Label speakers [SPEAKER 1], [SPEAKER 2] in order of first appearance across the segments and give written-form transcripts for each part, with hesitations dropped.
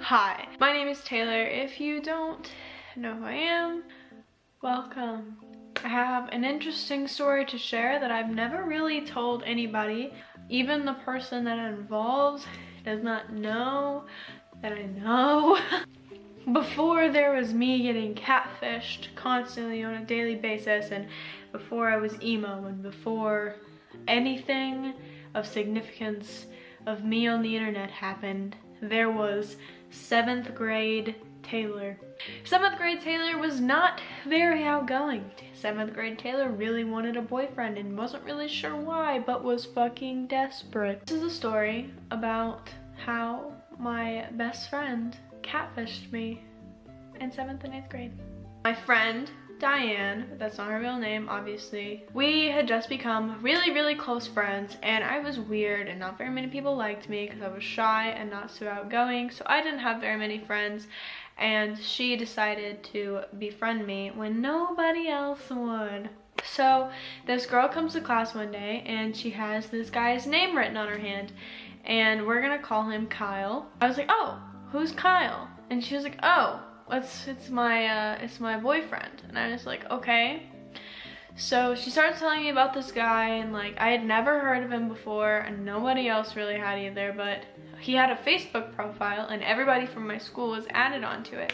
[SPEAKER 1] Hi, my name is Taylor. If you don't know who I am, welcome. I have an interesting story to share that I've never really told anybody. Even the person that it involves does not know that I know. Before there was me getting catfished constantly on a daily basis, and before I was emo, and before anything of significance of me on the internet happened, there was 7th grade Taylor. 7th grade Taylor was not very outgoing. 7th grade Taylor really wanted a boyfriend and wasn't really sure why, but was fucking desperate. This is a story about how my best friend catfished me in 7th and 8th grade. My friend Diane, but that's not her real name, obviously. We had just become really close friends, and I was weird and not very many people liked me because I was shy and not so outgoing, so I didn't have very many friends, and she decided to befriend me when nobody else would. So this girl comes to class one day and she has this guy's name written on her hand, and we're gonna call him Kyle. I was like, oh, who's Kyle? And she was like, oh, it's my boyfriend. And I was like, okay. So she started telling me about this guy, and like I had never heard of him before and nobody else really had either, but he had a Facebook profile and everybody from my school was added onto it.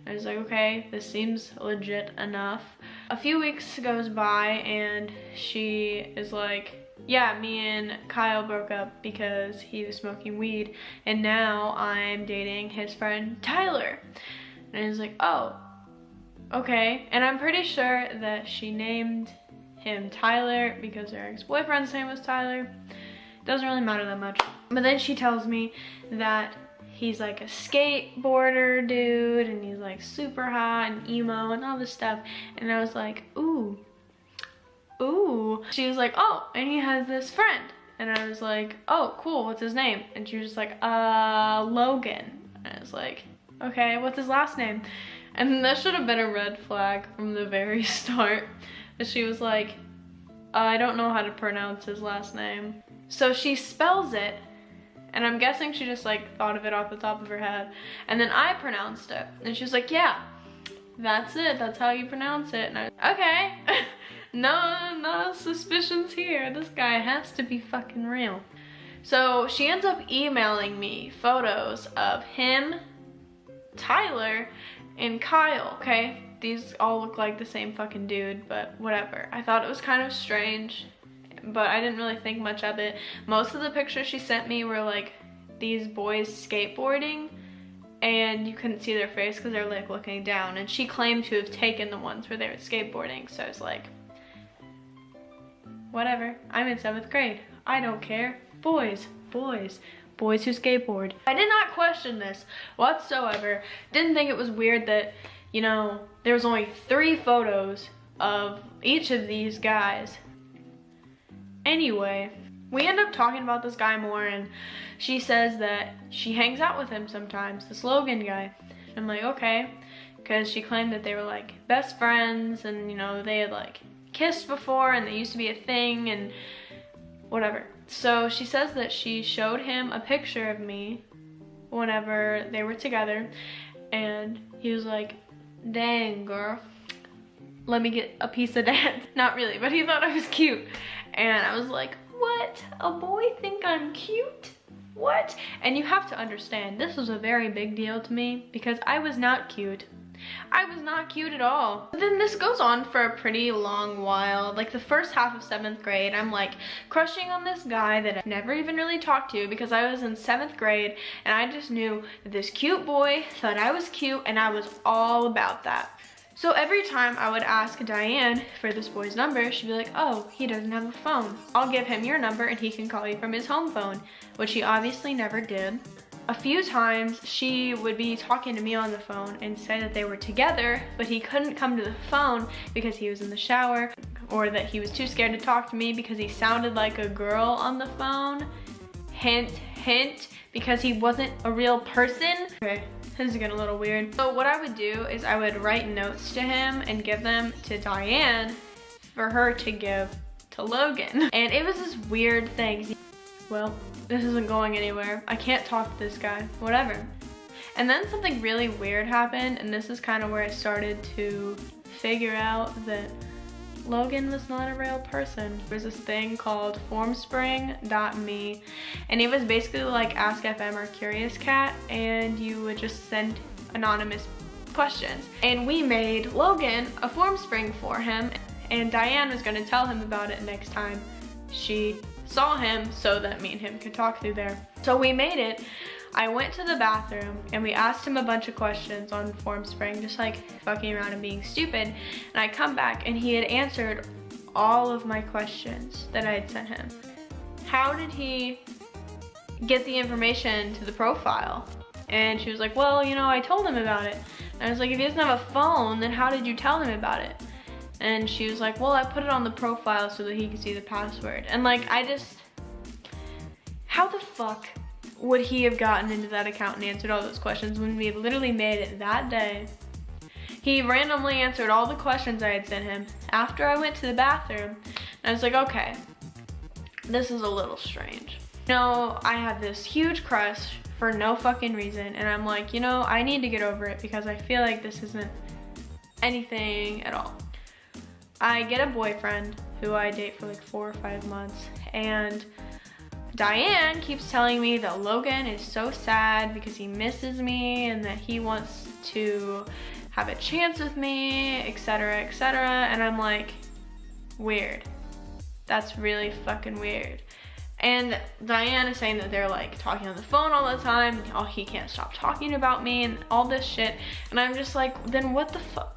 [SPEAKER 1] I was like, okay, this seems legit enough. A few weeks goes by and she is like, yeah, me and Kyle broke up because he was smoking weed, and now I'm dating his friend Tyler. And I was like, oh, okay. And I'm pretty sure that she named him Tyler because her ex-boyfriend's name was Tyler. Doesn't really matter that much. But then she tells me that he's like a skateboarder dude and he's like super hot and emo and all this stuff. And I was like, ooh. She was like, oh, and he has this friend. And I was like, oh, cool, what's his name? And she was just like, Logan. And I was like, okay, what's his last name? And that should have been a red flag from the very start. But she was like, I don't know how to pronounce his last name. So she spells it, and I'm guessing she just like thought of it off the top of her head. And then I pronounced it. And she was like, yeah, that's it, that's how you pronounce it. And I was like, okay. No suspicions here. This guy has to be fucking real. So she ends up emailing me photos of him, Tyler, and Kyle. Okay, these all look like the same fucking dude, but whatever. I thought it was kind of strange, but I didn't really think much of it. Most of the pictures she sent me were like these boys skateboarding, and you couldn't see their face because they're like looking down, and she claimed to have taken the ones where they were skateboarding. So I was like, whatever, I'm in 7th grade, I don't care. Boys who skateboard. I did not question this whatsoever. Didn't think it was weird that, you know, there was only 3 photos of each of these guys. Anyway, we end up talking about this guy more, and she says that she hangs out with him sometimes, this Logan guy. I'm like, okay, because she claimed that they were like best friends, and you know, they had like kissed before and they used to be a thing and whatever. So she says that she showed him a picture of me whenever they were together, and he was like, dang girl, let me get a piece of that. Not really, but he thought I was cute. And I was like, what? A boy think I'm cute? What? And you have to understand, this was a very big deal to me because I was not cute. I was not cute at all. But then this goes on for a pretty long while. Like the first half of 7th grade, I'm like crushing on this guy that I never even really talked to because I was in 7th grade, and I just knew that this cute boy thought I was cute, and I was all about that. So every time I would ask Diane for this boy's number, she'd be like, oh, he doesn't have a phone. I'll give him your number and he can call you from his home phone, which he obviously never did. A few times she would be talking to me on the phone and say that they were together, but he couldn't come to the phone because he was in the shower, or that he was too scared to talk to me because he sounded like a girl on the phone. Hint, hint, because he wasn't a real person. Okay, this is getting a little weird. So what I would do is I would write notes to him and give them to Diane for her to give to Logan. And it was this weird thing. Well, this isn't going anywhere. I can't talk to this guy, whatever. And then something really weird happened, and this is kind of where I started to figure out that Logan was not a real person. There was this thing called formspring.me, and it was basically like Ask FM or Curious Cat, and you would just send anonymous questions. And we made Logan a Formspring for him, and Diane was gonna tell him about it next time she saw him so that me and him could talk through there. So we made it. I went to the bathroom and we asked him a bunch of questions on Formspring, just like fucking around and being stupid. And I come back and he had answered all of my questions that I had sent him. How did he get the information to the profile? And she was like, well, you know, I told him about it. And I was like, if he doesn't have a phone, then how did you tell him about it? And she was like, well, I put it on the profile so that he could see the password. And like, how the fuck would he have gotten into that account and answered all those questions when we had literally made it that day? He randomly answered all the questions I had sent him after I went to the bathroom. And I was like, okay, this is a little strange. You know, I have this huge crush for no fucking reason, and I'm like, you know, I need to get over it because I feel like this isn't anything at all. I get a boyfriend who I date for like 4 or 5 months, and Diane keeps telling me that Logan is so sad because he misses me and that he wants to have a chance with me, etc., etc. And I'm like, weird. That's really fucking weird. And Diane is saying that they're like talking on the phone all the time, and oh, he can't stop talking about me and all this shit. And I'm just like, then what the fuck?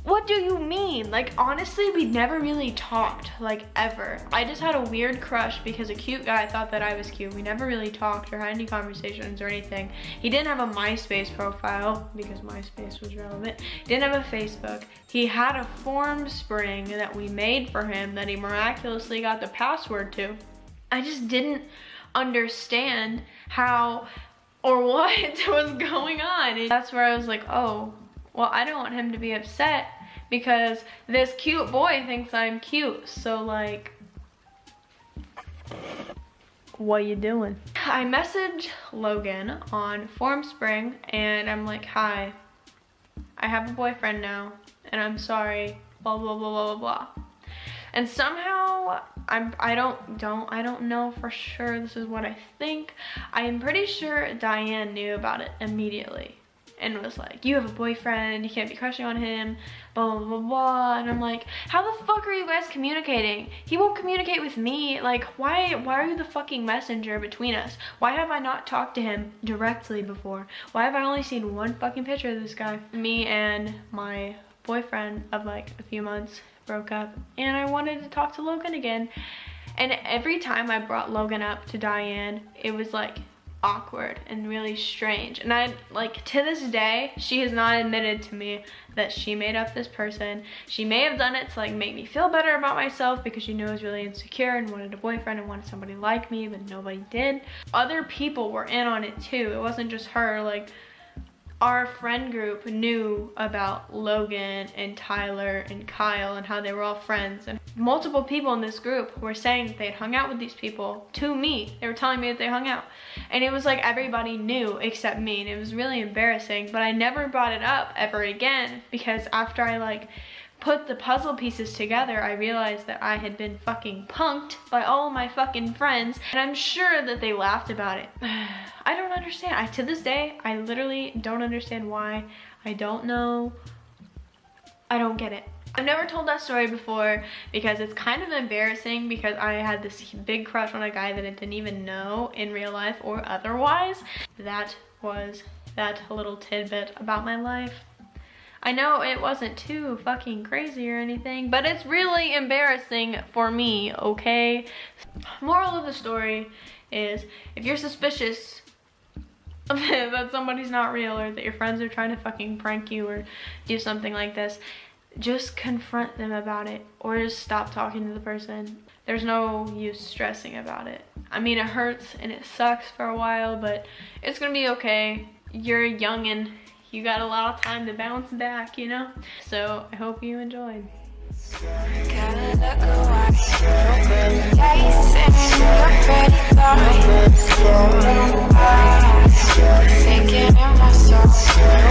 [SPEAKER 1] What do you mean? Like, honestly, we never really talked, like, ever. I just had a weird crush because a cute guy thought that I was cute. We never really talked or had any conversations or anything. He didn't have a MySpace profile because MySpace was relevant. He didn't have a Facebook. He had a Formspring that we made for him that he miraculously got the password to. I just didn't understand how or what was going on. And that's where I was like, oh, well, I don't want him to be upset because this cute boy thinks I'm cute. So like, what you doing? I message Logan on Formspring and I'm like, hi, I have a boyfriend now and I'm sorry, blah, blah, blah, blah, blah. And somehow, I don't know for sure, this is what I think. I am pretty sure Diane knew about it immediately and was like, you have a boyfriend, you can't be crushing on him, blah, blah, blah, blah. And I'm like, how the fuck are you guys communicating? He won't communicate with me. Like, why are you the fucking messenger between us? Why have I not talked to him directly before? Why have I only seen one fucking picture of this guy? Me and my boyfriend of like a few months broke up, and I wanted to talk to Logan again. And every time I brought Logan up to Diane, it was like awkward and really strange. And I, like, to this day, she has not admitted to me that she made up this person. She may have done it to like make me feel better about myself because she knew I was really insecure and wanted a boyfriend and wanted somebody like me, but nobody did. Other people were in on it too. It wasn't just her. Like, our friend group knew about Logan and Tyler and Kyle and how they were all friends. And multiple people in this group were saying that they had hung out with these people to me. They were telling me that they hung out. And it was like everybody knew except me, and it was really embarrassing. But I never brought it up ever again because after I like put the puzzle pieces together, I realized that I had been fucking punked by all my fucking friends, and I'm sure that they laughed about it. I don't understand. To this day, I literally don't understand why. I don't know. I don't get it. I've never told that story before because it's kind of embarrassing because I had this big crush on a guy that I didn't even know in real life or otherwise. That was that little tidbit about my life. I know it wasn't too fucking crazy or anything, but it's really embarrassing for me, okay? Moral of the story is, if you're suspicious that somebody's not real or that your friends are trying to fucking prank you or do something like this, just confront them about it or just stop talking to the person. There's no use stressing about it. I mean, it hurts and it sucks for a while, but it's gonna be okay. You're young and you got a lot of time to bounce back, you know? So I hope you enjoyed. Gotta look away, chasing your pretty thoughts, thinking
[SPEAKER 2] Bye.